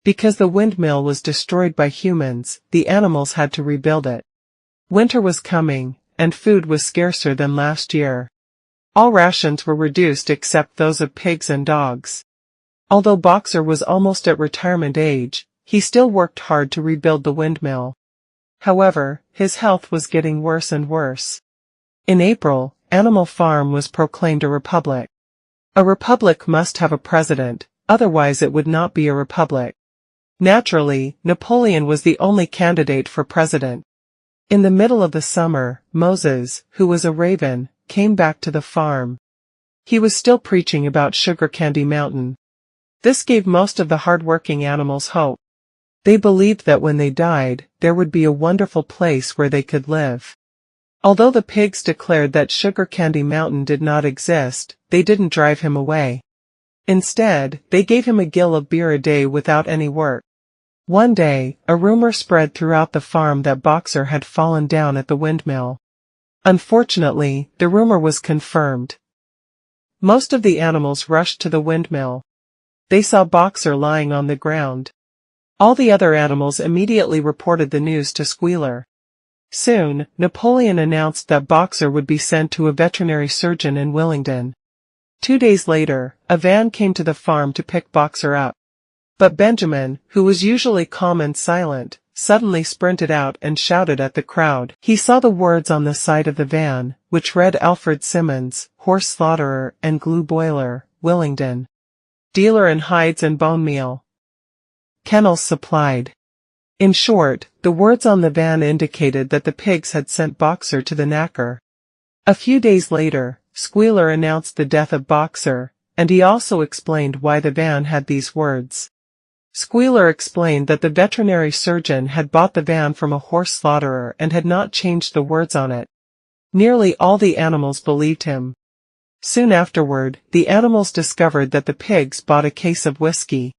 Because the windmill was destroyed by humans, the animals had to rebuild it. Winter was coming, and food was scarcer than last year. All rations were reduced except those of pigs and dogs. Although Boxer was almost at retirement age, he still worked hard to rebuild the windmill. However, his health was getting worse and worse. In April, Animal Farm was proclaimed a republic. A republic must have a president, otherwise it would not be a republic. Naturally, Napoleon was the only candidate for president. In the middle of the summer, Moses, who was a raven, came back to the farm. He was still preaching about Sugar Candy Mountain. This gave most of the hard-working animals hope. They believed that when they died, there would be a wonderful place where they could live. Although the pigs declared that Sugar Candy Mountain did not exist, they didn't drive him away. Instead, they gave him a gill of beer a day without any work. One day, a rumor spread throughout the farm that Boxer had fallen down at the windmill. Unfortunately, the rumor was confirmed. Most of the animals rushed to the windmill. They saw Boxer lying on the ground. All the other animals immediately reported the news to Squealer. Soon, Napoleon announced that Boxer would be sent to a veterinary surgeon in Willingdon. 2 days later, a van came to the farm to pick Boxer up. But Benjamin, who was usually calm and silent, suddenly sprinted out and shouted at the crowd. He saw the words on the side of the van, which read Alfred Simmons, horse slaughterer and glue boiler, Willingdon. Dealer in hides and bone meal. Kennels supplied. In short, the words on the van indicated that the pigs had sent Boxer to the knacker. A few days later, Squealer announced the death of Boxer, and he also explained why the van had these words. Squealer explained that the veterinary surgeon had bought the van from a horse slaughterer and had not changed the words on it. Nearly all the animals believed him. Soon afterward, the animals discovered that the pigs bought a case of whiskey.